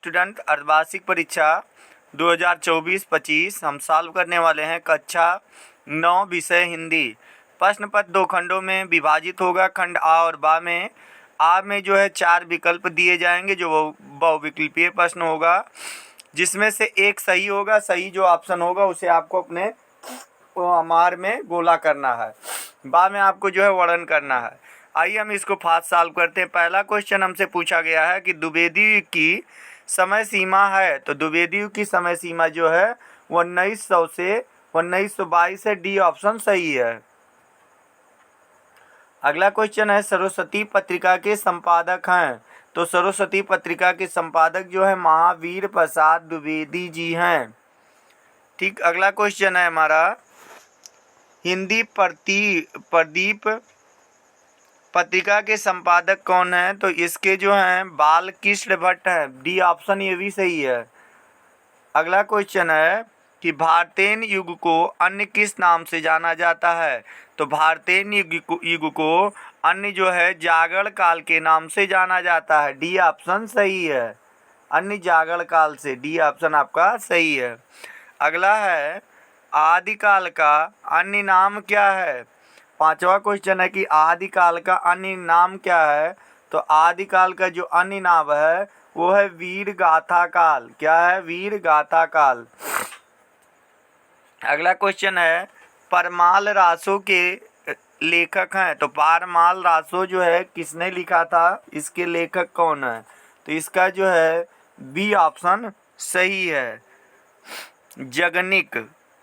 Student, अर्धवार्षिक परीक्षा 2024-25 हम सॉल्व करने वाले हैं कक्षा 9 विषय हिंदी। प्रश्न पत्र 2 खंडों में विभाजित होगा। खंड आ और बा में जो है 4 विकल्प दिए जाएंगे जो बहुविकल्पीय प्रश्न होगा, जिसमें से एक सही होगा। सही जो ऑप्शन होगा उसे आपको अपने आमार में गोला करना है। बा में आपको जो है वर्णन करना है। आइए हम इसको फास्ट सॉल्व करते हैं। पहला क्वेश्चन हमसे पूछा गया है कि द्विवेदी युग की समय सीमा है, तो द्विवेदी युग की समय सीमा जो है वो 1900 से 1922 है। डी ऑप्शन सही है। अगला क्वेश्चन है सरस्वती पत्रिका के संपादक हैं, तो सरस्वती पत्रिका के संपादक जो है महावीर प्रसाद द्विवेदी जी हैं। ठीक, अगला क्वेश्चन है हमारा हिंदी प्रदीप पत्रिका के संपादक कौन है, तो इसके जो हैं बालकृष्ण भट्ट हैं। डी ऑप्शन ये भी सही है। अगला क्वेश्चन है कि भारतेन युग को अन्य किस नाम से जाना जाता है, तो भारतेन युग को अन्य जो है जागरण काल के नाम से जाना जाता है। डी ऑप्शन सही है, अन्य जागरण काल से। डी ऑप्शन आपका सही है। अगला है आदिकाल का अन्य नाम क्या है। पांचवा क्वेश्चन है कि आदिकाल का अन्य नाम क्या है, तो आदिकाल का जो अन्य नाम है वो है वीर गाथा काल। क्या है? वीर गाथा काल। अगला क्वेश्चन है परमाल रासो के लेखक हैं, तो परमाल रासो जो है किसने लिखा था, इसके लेखक कौन है, तो इसका जो है बी ऑप्शन सही है। जगनिक।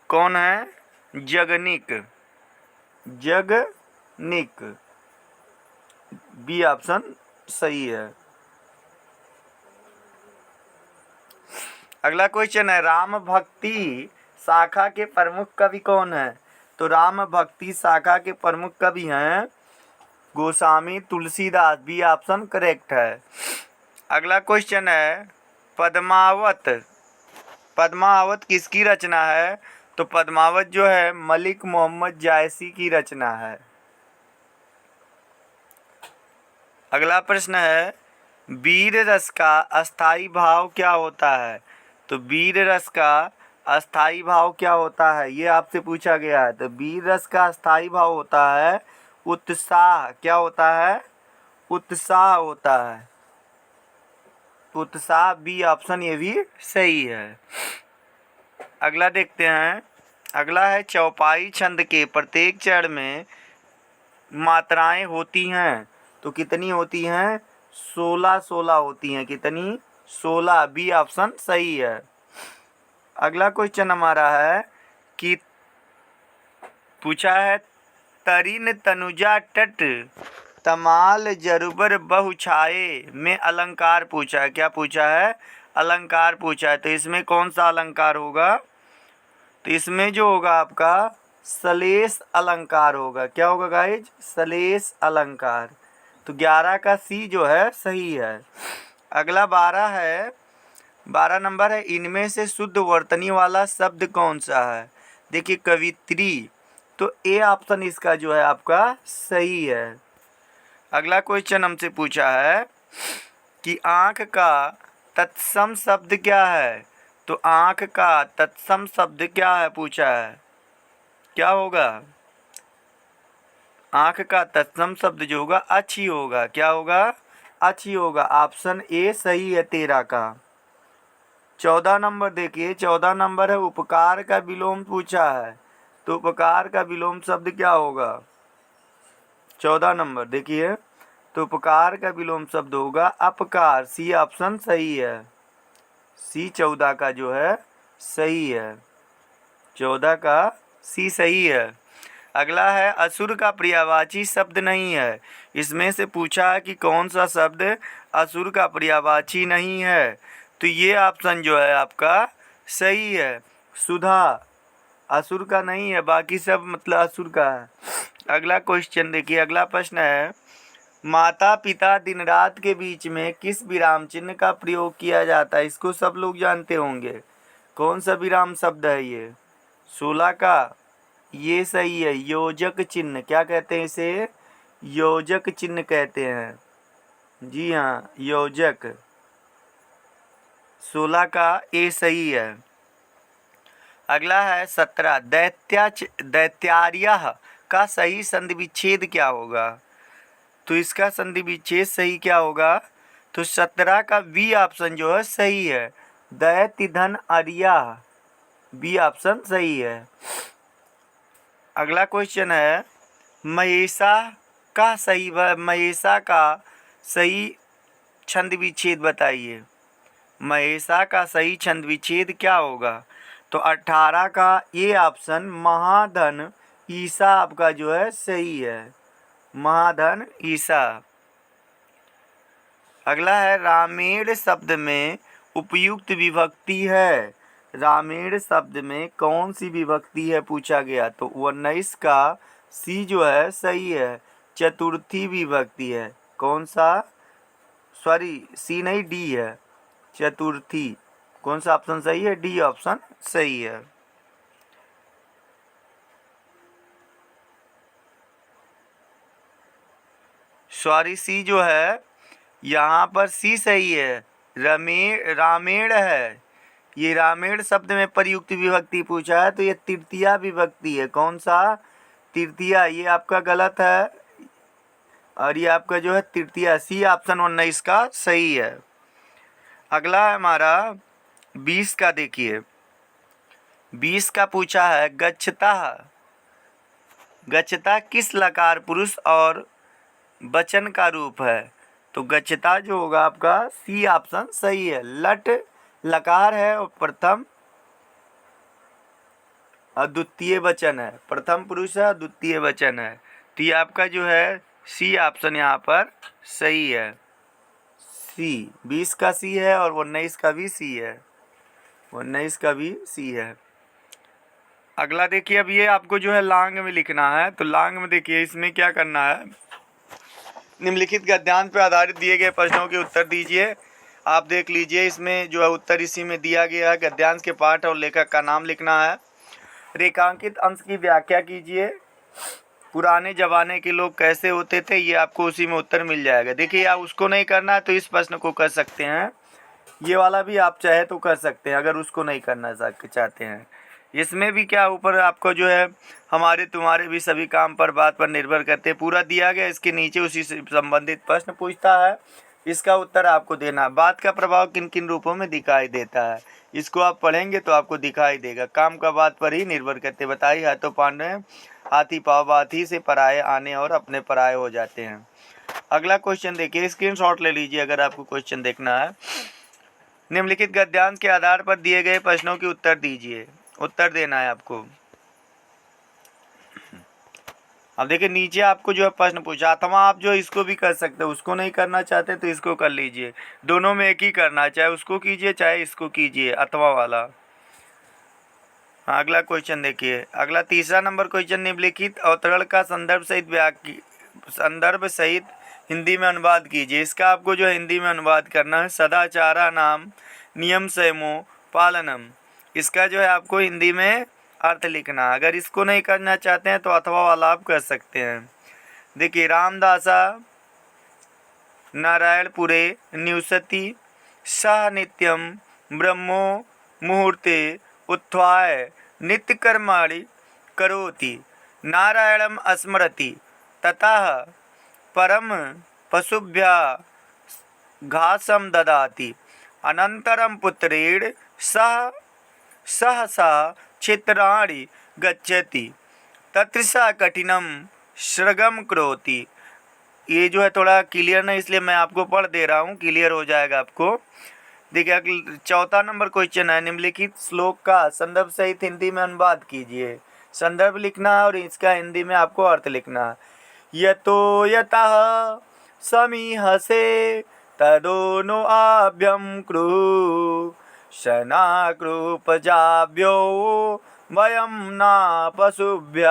कौन है? जगनिक। जगनिक। बी ऑप्शन सही है। अगला क्वेश्चन है राम भक्ति शाखा के प्रमुख कवि कौन है, तो राम भक्ति शाखा के प्रमुख कवि हैं Goswami Tulsidas. B option correct है। अगला क्वेश्चन है पद्मावत। पद्मावत किसकी रचना है, तो पद्मावत जो है मलिक मोहम्मद जायसी की रचना है। अगला प्रश्न है वीर रस का अस्थाई भाव क्या होता है, तो वीर रस का अस्थाई भाव क्या होता है, ये आपसे पूछा गया है। तो वीर रस का अस्थाई भाव होता है उत्साह। क्या होता है? उत्साह होता है। उत्साह। बी ऑप्शन ये भी सही है। अगला देखते हैं। अगला है चौपाई छंद के प्रत्येक चरण में मात्राएं होती हैं, तो कितनी होती हैं? 16 होती हैं। कितनी? 16। बी ऑप्शन सही है। अगला क्वेश्चन हमारा है कि पूछा है तरिन तनुजा टट तमाल जरुबर बहु छाए में अलंकार पूछा है। क्या पूछा है? अलंकार पूछा है। तो इसमें कौन सा अलंकार होगा, तो इसमें जो होगा आपका सलेस अलंकार होगा। क्या होगा गाइज? सलेस अलंकार। तो 11 का सी जो है सही है। अगला 12 है। 12 नंबर है इनमें से शुद्ध वर्तनी वाला शब्द कौन सा है। देखिए कवित्री, तो ए ऑप्शन इसका जो है आपका सही है। अगला क्वेश्चन हमसे पूछा है कि आँख का तत्सम शब्द क्या है, तो आँख का तत्सम शब्द क्या है पूछा है। क्या होगा? आँख का तत्सम शब्द जो होगा अच्छी होगा। क्या होगा? अच्छी होगा। ऑप्शन ए सही है 13 का। 14 नंबर देखिए, 14 नंबर है उपकार का विलोम पूछा है, तो उपकार का विलोम शब्द क्या होगा। 14 नंबर देखिए, तो उपकार का विलोम शब्द होगा अपकार। सी ऑप्शन सही है। सी 14 का जो है सही है। 14 का सी सही है। अगला है असुर का पर्यायवाची शब्द नहीं है। इसमें से पूछा है कि कौन सा शब्द असुर का पर्यायवाची नहीं है, तो ये ऑप्शन जो है आपका सही है। सुधा असुर का नहीं है, बाकी सब मतलब असुर का है। अगला क्वेश्चन देखिए। अगला प्रश्न है माता पिता दिन रात के बीच में किस विराम चिन्ह का प्रयोग किया जाता है। इसको सब लोग जानते होंगे। कौन सा विराम शब्द है ये? 16 का। ये सही है, योजक चिन्ह। क्या कहते हैं इसे? योजक चिन्ह कहते हैं। जी हाँ, योजक। 16 का ए सही है। अगला है 17, दैत्यार्य का सही संधि विच्छेद क्या होगा? तो इसका संधि विच्छेद सही क्या होगा? तो 17 का बी ऑप्शन जो है सही है, दैत्य धन आर्या, बी ऑप्शन सही है। अगला क्वेश्चन है महेशा का सही छंद विच्छेद बताइए। महेशा का सही छंद विच्छेद क्या होगा? तो 18 का ए ऑप्शन महाधन ईसा आपका जो है सही है, महाधन ईसा। अगला है रामेण शब्द में उपयुक्त विभक्ति है। रामेण शब्द में कौन सी विभक्ति है पूछा गया, तो 19 का सी जो है सही है, चतुर्थी विभक्ति है। कौन सा, सॉरी सी नहीं डी है, चतुर्थी। कौन सा ऑप्शन सही है? डी ऑप्शन सही है। सॉरी सी जो है यहाँ पर सी सही है, रामेण है। ये रामेण शब्द में प्रयुक्त विभक्ति पूछा है तो ये तृतीया विभक्ति है। कौन सा? तृतीया। ये आपका गलत है और ये आपका जो है तृतीया, सी ऑप्शन 19 का सही है। अगला है हमारा 20 का, देखिए 20 का पूछा है गच्छता। गच्छता किस लकार पुरुष और वचन का रूप है? तो गच्छता जो होगा आपका सी ऑप्शन सही है, लट लकार है और प्रथम और द्वितीय वचन है, प्रथम पुरुष है और द्वितीय वचन है। तो ये आपका जो है सी ऑप्शन यहाँ पर सही है, सी। 20 का सी है और 19 का भी सी है, 19 का भी सी है। अगला देखिए, अब ये आपको जो है लांग में लिखना है। तो लांग में देखिए इसमें क्या करना है, निम्नलिखित गद्यांश पर आधारित दिए गए प्रश्नों के उत्तर दीजिए। आप देख लीजिए इसमें जो है उत्तर इसी में दिया गया है। गद्यांश के पाठ और लेखक का नाम लिखना है। रेखांकित अंश की व्याख्या कीजिए। पुराने ज़माने के लोग कैसे होते थे, ये आपको उसी में उत्तर मिल जाएगा। देखिए आप उसको नहीं करना है तो इस प्रश्न को कर सकते हैं, ये वाला भी आप चाहे तो कर सकते हैं अगर उसको नहीं करना चाहते हैं। इसमें भी क्या ऊपर आपको जो है हमारे तुम्हारे भी सभी काम पर बात पर निर्भर करते हैं, पूरा दिया गया। इसके नीचे उसी से संबंधित प्रश्न पूछता है, इसका उत्तर आपको देना। बात का प्रभाव किन किन रूपों में दिखाई देता है, इसको आप पढ़ेंगे तो आपको दिखाई देगा। काम का बात पर ही निर्भर करते, बताइए हाथों पांडे हाथी पाव हाथी से पराये आने और अपने पराये हो जाते हैं। अगला क्वेश्चन देखिए, स्क्रीनशॉट ले लीजिए अगर आपको क्वेश्चन देखना है। निम्नलिखित गद्यांश के आधार पर दिए गए प्रश्नों के उत्तर दीजिए, उत्तर देना है आपको। अब देखिए नीचे आपको जो है प्रश्न पूछा, अथवा आप जो इसको भी कर सकते हो, उसको नहीं करना चाहते तो इसको कर लीजिए। दोनों में एक ही करना, चाहे उसको कीजिए चाहे इसको कीजिए, अथवा वाला। हाँ, अगला क्वेश्चन देखिए, अगला तीसरा नंबर क्वेश्चन, निम्नलिखित अवतरण का संदर्भ सहित हिंदी में अनुवाद कीजिए। इसका आपको जो है हिंदी में अनुवाद करना है। सदाचारा नाम नियम संयमो पालनम, इसका जो है आपको हिंदी में अर्थ लिखना। अगर इसको नहीं करना चाहते हैं तो अथवा वाला आप कर सकते हैं। देखिए, रामदासा नारायणपुरे निवसति सह नित्यम ब्रह्मो मुहूर्ते उत्थाय नित्यकर्माणि करोति नारायणम स्मरति ततः परम पशुभ्या घासम ददाति अनंतरम पुत्रेण सहसा क्षेत्राणि गच्छति तत्रसा कठिनम श्रगम करोति। ये जो है थोड़ा क्लियर नहीं, इसलिए मैं आपको पढ़ दे रहा हूँ, क्लियर हो जाएगा आपको। देखिए चौथा नंबर क्वेश्चन है, निम्नलिखित श्लोक का संदर्भ सहित हिंदी में अनुवाद कीजिए। संदर्भ लिखना है और इसका हिंदी में आपको अर्थ लिखना है। यतो यतः समीहसे तदो नो आभ्यम कृ शनाकृपजाभ्यो वयम ना पशुभ्य।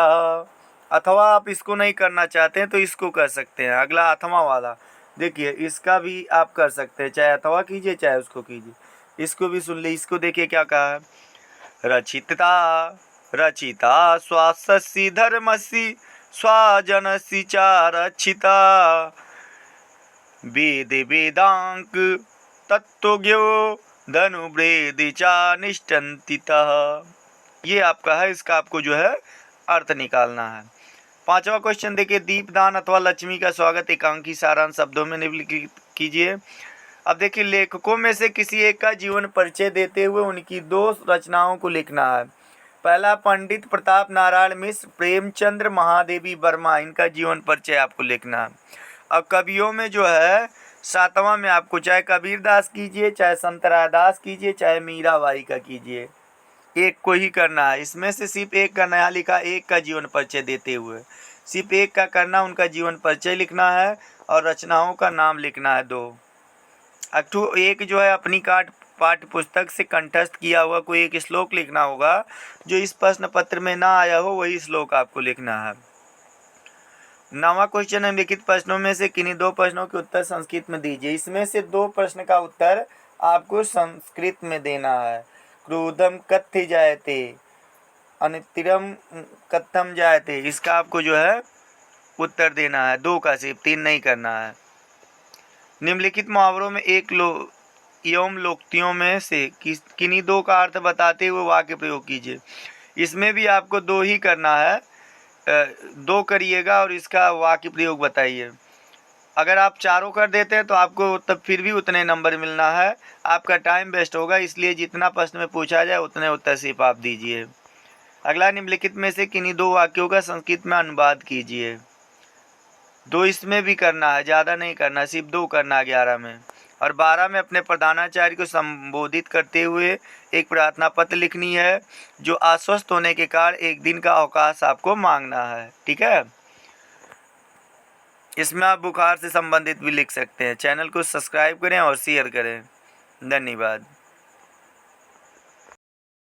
अथवा आप इसको नहीं करना चाहते हैं तो इसको कर सकते हैं, अगला अथवा वाला। देखिए इसका भी आप कर सकते हैं, चाहे अथवा कीजिए चाहे उसको कीजिए। इसको भी सुन ली, इसको देखिए क्या कहा है। रचिता स्वासि धर्मसि स्वाजनसि च रक्षिता वेद वेदांक तत्वज्ञो धनुर्वेदी चा निष्ठन्तितः। ये आपका है, इसका आपको जो है अर्थ निकालना है। 5वां क्वेश्चन देखिए, दीपदान अथवा लक्ष्मी का स्वागत एकांकी सारांश शब्दों में निम्नलिखित कीजिए। अब देखिए, लेखकों में से किसी एक का जीवन परिचय देते हुए उनकी 2 रचनाओं को लिखना है। पहला, पंडित प्रताप नारायण मिश्र, प्रेमचंद्र महादेवी वर्मा, इनका जीवन परिचय आपको लिखना है। अब कवियों में जो है 7वां में आपको चाहे कबीरदास कीजिए, चाहे संत रायदास कीजिए, चाहे मीराबाई का कीजिए, एक को ही करना है। इसमें से सिर्फ एक का, नया लिखा एक का जीवन परिचय देते हुए सिर्फ एक का करना, उनका जीवन परिचय लिखना है और रचनाओं का नाम लिखना है 2। अक्टू एक जो है अपनी पाठ्य पुस्तक से कंठस्थ किया हुआ कोई एक श्लोक लिखना होगा। जो इस प्रश्न पत्र में ना आया हो वही श्लोक आपको लिखना है। 9वां क्वेश्चन, निम्नलिखित प्रश्नों में से किन्हीं 2 प्रश्नों के उत्तर संस्कृत में दीजिए। इसमें से 2 प्रश्न का उत्तर आपको संस्कृत में देना है। क्रोधम कथ्य जायते, अनित्यम कथम जायते, इसका आपको जो है उत्तर देना है 2 का, सिर्फ 3 नहीं करना है। निम्नलिखित मुहावरों में एवं लोकोक्तियों में से किन्हीं 2 का अर्थ बताते हुए वाक्य प्रयोग कीजिए। इसमें भी आपको 2 ही करना है, 2 करिएगा और इसका वाक्य प्रयोग बताइए। अगर आप चारों कर देते हैं तो आपको तब फिर भी उतने नंबर मिलना है, आपका टाइम वेस्ट होगा। इसलिए जितना प्रश्न में पूछा जाए उतने उत्तर सिर्फ आप दीजिए। अगला, निम्नलिखित में से किन्हीं 2 वाक्यों का संस्कृत में अनुवाद कीजिए। 2 इसमें भी करना है, ज़्यादा नहीं करना, सिर्फ 2 करना है 11 में। और 12 में अपने प्रधानाचार्य को संबोधित करते हुए एक प्रार्थना पत्र लिखनी है, जो आश्वस्त होने के कारण एक दिन का अवकाश आपको मांगना है। ठीक है, इसमें आप बुखार से संबंधित भी लिख सकते हैं। चैनल को सब्सक्राइब करें और शेयर करें। धन्यवाद।